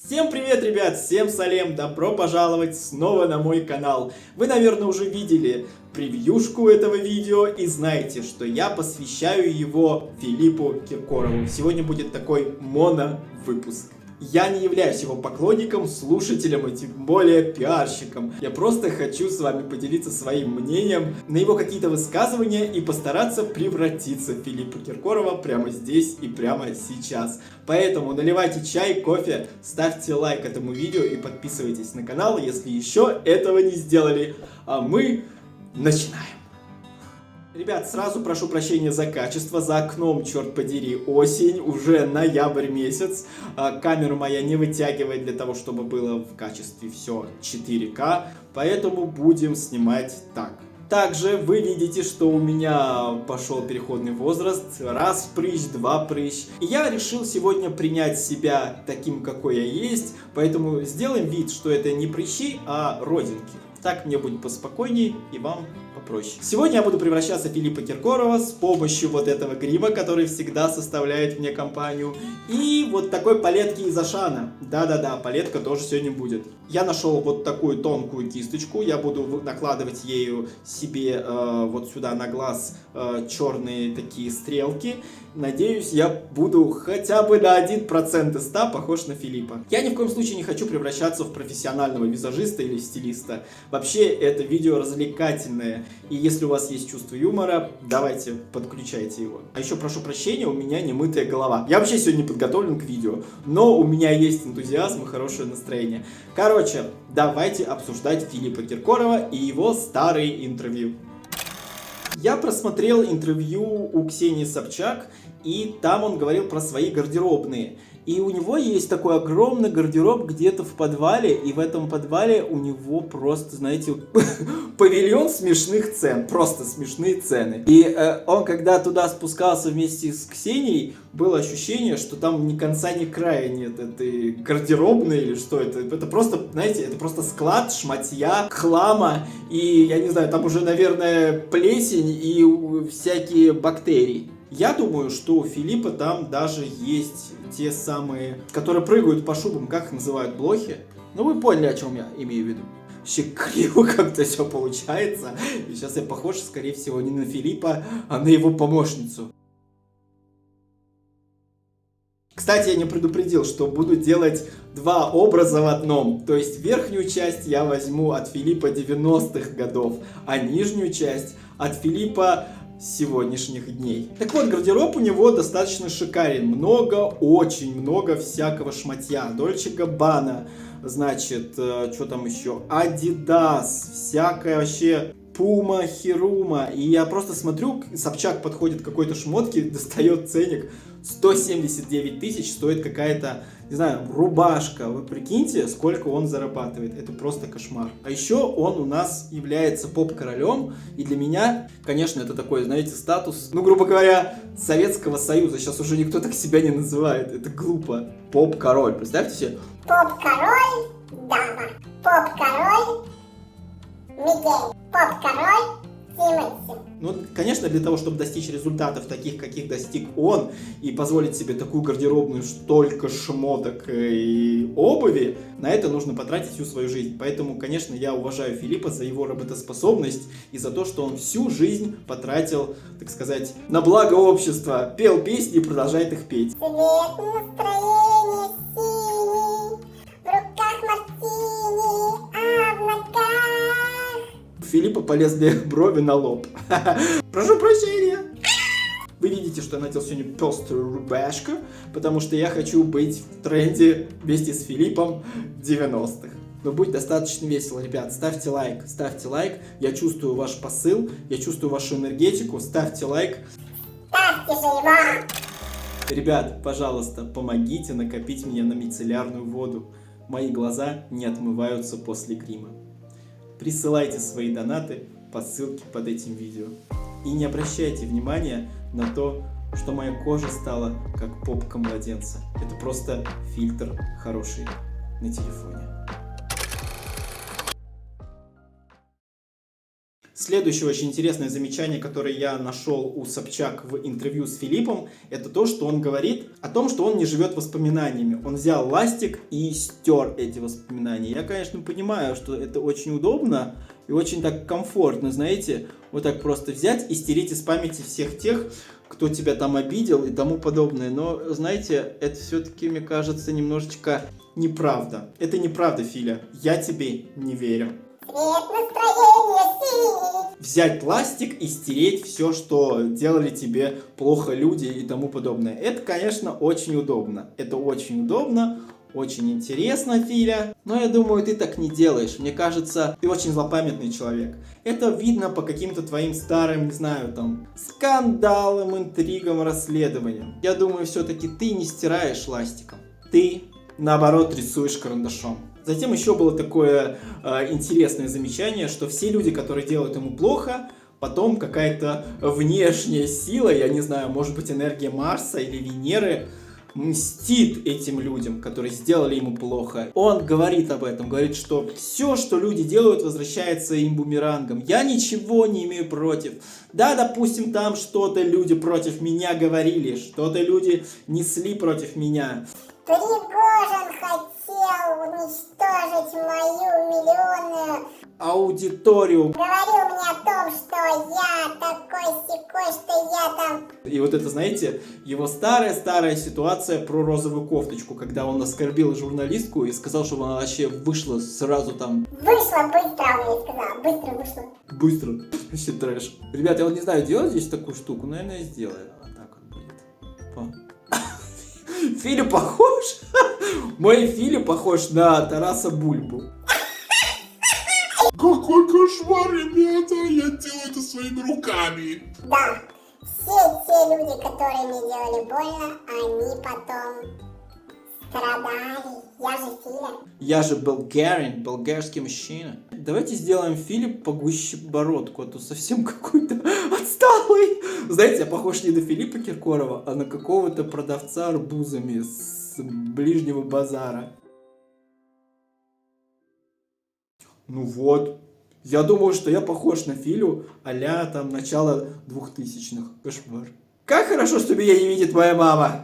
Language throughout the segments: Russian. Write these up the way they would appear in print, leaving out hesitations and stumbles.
Всем привет, ребят! Всем салем! Добро пожаловать снова на мой канал! Вы, наверное, уже видели превьюшку этого видео и знаете, что я посвящаю его Филиппу Киркорову. Сегодня будет такой моно-выпуск. Я не являюсь его поклонником, слушателем и тем более пиарщиком. Я просто хочу с вами поделиться своим мнением на его какие-то высказывания и постараться превратиться в Филиппа Киркорова прямо здесь и прямо сейчас. Поэтому наливайте чай, кофе, ставьте лайк этому видео и подписывайтесь на канал, если еще этого не сделали. А мы начинаем. Ребят, сразу прошу прощения за качество, за окном, черт подери, осень, уже ноябрь месяц. Камера моя не вытягивает для того, чтобы было в качестве все 4К, поэтому будем снимать так. Также вы видите, что у меня пошел переходный возраст, раз прыщ, два прыщ. И я решил сегодня принять себя таким, какой я есть, поэтому сделаем вид, что это не прыщи, а родинки. Так мне будет поспокойнее и вам попроще. Сегодня я буду превращаться в Филиппа Киркорова с помощью вот этого грима, который всегда составляет мне компанию. И вот такой палетки из Ашана. Да-да-да, палетка тоже сегодня будет. Я нашел вот такую тонкую кисточку. Я буду накладывать ею себе вот сюда на глаз черные такие стрелки. Надеюсь, я буду хотя бы на 1% из 100 похож на Филиппа. Я ни в коем случае не хочу превращаться в профессионального визажиста или стилиста. Вообще, это видео развлекательное. И если у вас есть чувство юмора, давайте подключайте его. А еще прошу прощения, у меня немытая голова. Я вообще сегодня не подготовлен к видео, но у меня есть энтузиазм и хорошее настроение. Короче, давайте обсуждать Филиппа Киркорова и его старые интервью. Я просмотрел интервью у Ксении Собчак, и там он говорил про свои гардеробные. И у него есть такой огромный гардероб где-то в подвале, и в этом подвале у него просто, знаете, павильон смешных цен, просто смешные цены. И он, когда туда спускался вместе с Ксенией, было ощущение, что там ни конца, ни края нет этой гардеробной или что это. Это просто, знаете, это просто склад шматья, хлама, и, я не знаю, там уже, наверное, плесень и всякие бактерии. Я думаю, что у Филиппа там даже есть те самые, которые прыгают по шубам, как их называют, блохи. Ну вы поняли, о чем я имею в виду. Вообще криво как-то все получается. И сейчас я похож, скорее всего, не на Филиппа, а на его помощницу. Кстати, я не предупредил, что буду делать два образа в одном. То есть верхнюю часть я возьму от Филиппа 90-х годов, а нижнюю часть от Филиппа сегодняшних дней. Так вот, гардероб у него достаточно шикарен. Много, очень много всякого шматья. Дольче Габбана, значит, что там еще? Адидас, всякое вообще... Пума, Хирума. И я просто смотрю, Собчак подходит к какой-то шмотке, достает ценник. 179 тысяч стоит какая-то, не знаю, рубашка. Вы прикиньте, сколько он зарабатывает. Это просто кошмар. А еще он у нас является поп-королем. И для меня, конечно, это такой, знаете, статус, ну, грубо говоря, Советского Союза. Сейчас уже никто так себя не называет. Это глупо. Поп-король. Представьте себе. Поп-король, дама. Поп-король, Мигель. Поп-король, Тимати. Ну, конечно, для того, чтобы достичь результатов таких, каких достиг он, и позволить себе такую гардеробную столько шмоток и обуви, на это нужно потратить всю свою жизнь. Поэтому, конечно, я уважаю Филиппа за его работоспособность и за то, что он всю жизнь потратил, так сказать, на благо общества. Пел песни и продолжает их петь. Цвет настроения синий, в руках мартини, а в ногах... Филиппа полезли брови на лоб. Прошу прощения. Вы видите, что я надел сегодня пеструю рубашку, потому что я хочу быть в тренде вместе с Филиппом 90-х. Но будет достаточно весело, ребят. Ставьте лайк, ставьте лайк. Я чувствую ваш посыл, я чувствую вашу энергетику. Ставьте лайк. Ставьте же его! Ребят, пожалуйста, помогите накопить мне на мицеллярную воду. Мои глаза не отмываются после грима. Присылайте свои донаты по ссылке под этим видео. И не обращайте внимания на то, что моя кожа стала как попка младенца. Это просто фильтр хороший на телефоне. Следующее очень интересное замечание, которое я нашел у Собчак в интервью с Филиппом, это то, что он говорит о том, что он не живет воспоминаниями. Он взял ластик и стер эти воспоминания. Я, конечно, понимаю, что это очень удобно и очень так комфортно, знаете, вот так просто взять и стереть из памяти всех тех, кто тебя там обидел и тому подобное. Но, знаете, это все-таки, мне кажется, немножечко неправда. Это неправда, Филя. Я тебе не верю. Цвет настроения синий. Взять пластик и стереть все, что делали тебе плохо люди и тому подобное. Это, конечно, очень удобно. Это очень удобно, очень интересно, Филя. Но я думаю, ты так не делаешь. Мне кажется, ты очень злопамятный человек. Это видно по каким-то твоим старым, не знаю, там, скандалам, интригам, расследованиям. Я думаю, все-таки ты не стираешь ластиком. Ты, наоборот, рисуешь карандашом. Затем еще было такое интересное замечание, что все люди, которые делают ему плохо, потом какая-то внешняя сила, я не знаю, может быть энергия Марса или Венеры, мстит этим людям, которые сделали ему плохо. Он говорит об этом, говорит, что все, что люди делают, возвращается им бумерангом. Я ничего не имею против. Да, допустим, там что-то люди против меня говорили, что-то люди несли против меня. Пригожин хотел уничтожить мою миллионную Аудиторию. Говорил мне о том, что я такой-сякой, что я там... И вот это, знаете, его старая-старая ситуация про розовую кофточку, когда он оскорбил журналистку и сказал, чтобы она вообще вышла сразу там. Вышла быстро, он мне сказал. Быстро вышла. Быстро. Вообще трэш. Ребят, я вот не знаю, делать здесь такую штуку, наверное, я сделаю. Вот так вот будет. Филя похож? Мой Филя похож на Тараса Бульбу. Какой кошмар, ребята! Я делаю это своими руками. Да, все те люди, которые мне делали больно, они потом страдали. Я же Филя. Я же болгарин, болгарский мужчина. Давайте сделаем Филипп погуще бородку, а то совсем какой-то отсталый. Знаете, я похож не на Филиппа Киркорова, а на какого-то продавца арбузами с ближнего базара. Ну вот, я думаю, что я похож на Филю а-ля там начало 2000-х. Кошмар. Как хорошо, что меня не видит моя мама.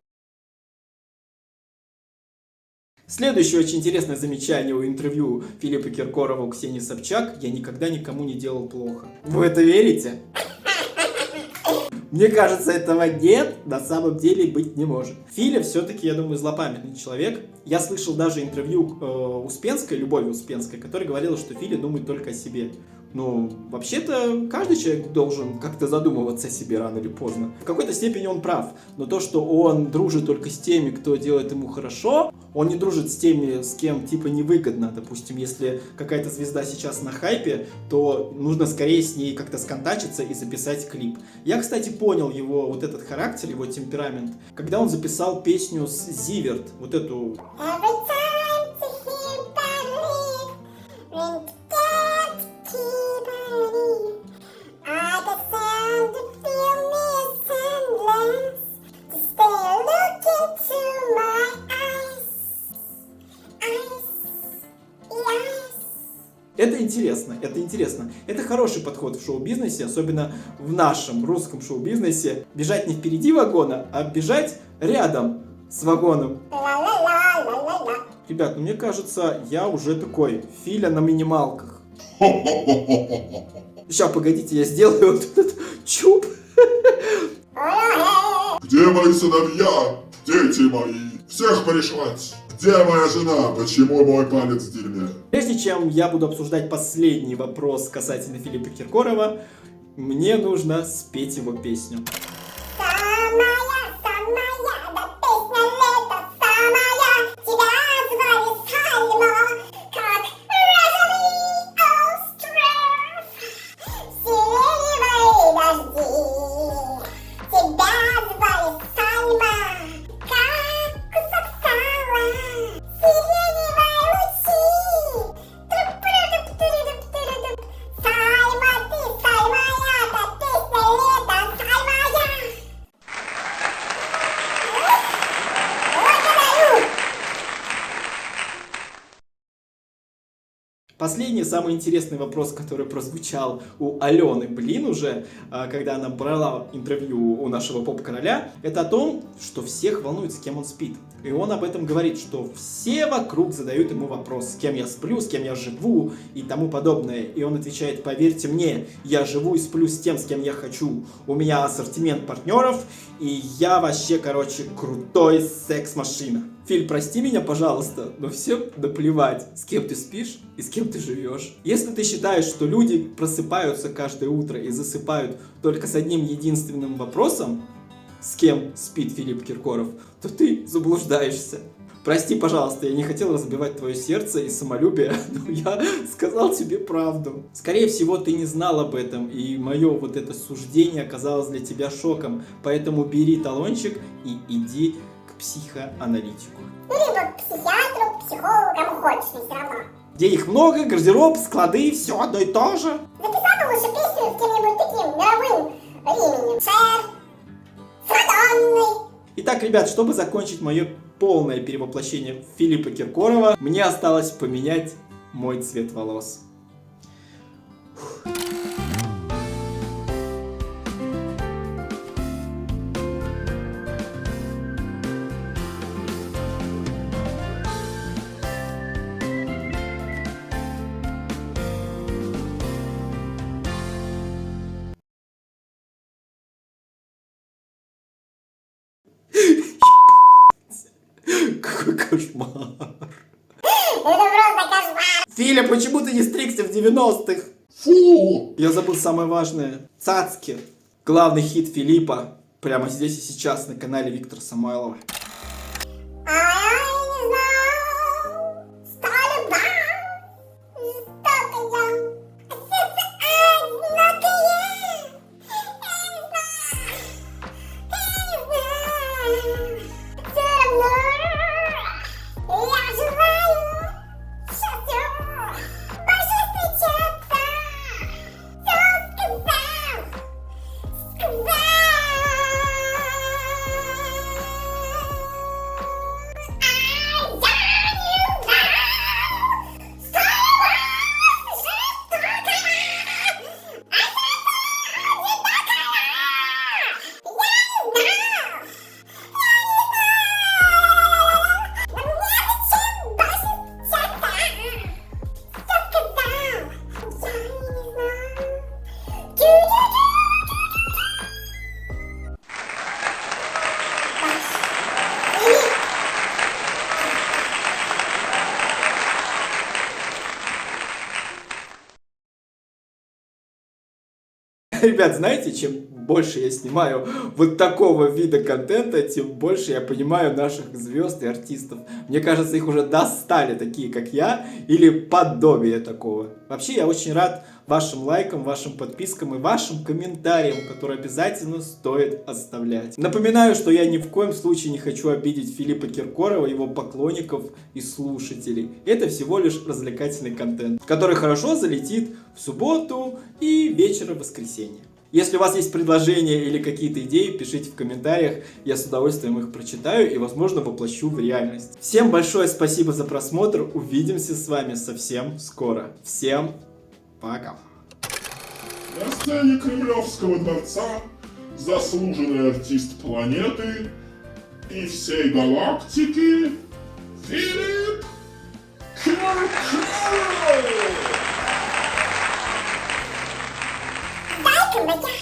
Следующее очень интересное замечание у интервью Филиппа Киркорова у Ксении Собчак. Я никогда никому не делал плохо. Вы в это верите? Мне кажется, этого нет, на самом деле быть не может. Филя все-таки, я думаю, злопамятный человек. Я слышал даже интервью Успенской, Любови Успенской, которая говорила, что Филя думает только о себе. Ну, вообще-то, каждый человек должен как-то задумываться о себе рано или поздно. В какой-то степени он прав, но то, что он дружит только с теми, кто делает ему хорошо, он не дружит с теми, с кем типа невыгодно. Допустим, если какая-то звезда сейчас на хайпе, то нужно скорее с ней как-то сконтачиться и записать клип. Я, кстати, понял его вот этот характер, его темперамент, когда он записал песню с Зиверт, вот эту... Every time to hear believe, when can't keep believe, I the sound to feel miss endless, to stay looking to my eyes, eyes. Это интересно, это интересно. Это хороший подход в шоу-бизнесе, особенно в нашем русском шоу-бизнесе. Бежать не впереди вагона, а бежать рядом с вагоном. Ла-ла-ла-ла-ла-ла. Ребят, ну мне кажется, я уже такой Филя на минималках. Сейчас, погодите, я сделаю вот этот чуб. Где мои сыновья? Дети мои? Всех порешать! Где моя жена? Почему мой палец в дерьме? Прежде чем я буду обсуждать последний вопрос касательно Филиппа Киркорова, мне нужно спеть его песню. Самая, да песня лета самая, тебя звали Сальма, как розовый остров, сиреневые дожди. Тебя звали Сальма, как кусок сала, сиреневые лучи. Туп-туп-туп-туп-туп-туп. Сальма, ты, Сальмая, да песня лета, Сальмая. Последний, самый интересный вопрос, который прозвучал у Алены Блин уже, когда она брала интервью у нашего поп-короля, это о том, что всех волнует, с кем он спит. И он об этом говорит, что все вокруг задают ему вопрос, с кем я сплю, с кем я живу и тому подобное. И он отвечает: поверьте мне, я живу и сплю с тем, с кем я хочу. У меня ассортимент партнеров, и я вообще, короче, крутой секс-машина. Филь, прости меня, пожалуйста, но всем наплевать, с кем ты спишь и с кем ты живешь. Если ты считаешь, что люди просыпаются каждое утро и засыпают только с одним единственным вопросом, с кем спит Филипп Киркоров, то ты заблуждаешься. Прости, пожалуйста, я не хотел разбивать твое сердце и самолюбие, но я сказал тебе правду. Скорее всего, ты не знал об этом, и мое вот это суждение оказалось для тебя шоком. Поэтому бери талончик и иди к психоаналитику. Ну, либо к психиатру, к психологу, кому хочешь, мне все равно. Где их много, гардероб, склады, все одно и то же. Записал бы лучше песню с кем-нибудь таким мировым именем. Шер, Мадонной. Итак, ребят, чтобы закончить мое полное перевоплощение Филиппа Киркорова, мне осталось поменять мой цвет волос. Какой кошмар. Это просто кошмар. Филя, почему ты не стригся в 90-х? Фу! Я забыл самое важное. Цацки. Главный хит Филиппа. Прямо здесь и сейчас на канале Виктора Самойлова. А я не знаю, стали ба, жестокая, а сердце одинокое. Я не знаю, все равно я желаю счастья, больше встречаться. Все сказал. Ребят, знаете, чем больше я снимаю вот такого вида контента, тем больше я понимаю наших звезд и артистов. Мне кажется, их уже достали такие, как я, или подобие такого. Вообще, я очень рад вашим лайкам, вашим подпискам и вашим комментариям, которые обязательно стоит оставлять. Напоминаю, что я ни в коем случае не хочу обидеть Филиппа Киркорова, его поклонников и слушателей. Это всего лишь развлекательный контент, который хорошо залетит в субботу и вечером в воскресенье. Если у вас есть предложения или какие-то идеи, пишите в комментариях, я с удовольствием их прочитаю и, возможно, воплощу в реальность. Всем большое спасибо за просмотр, увидимся с вами совсем скоро. Всем пока! На сцене Кремлевского дворца заслуженный артист планеты и всей галактики Филипп Киркоров! Дай-ка,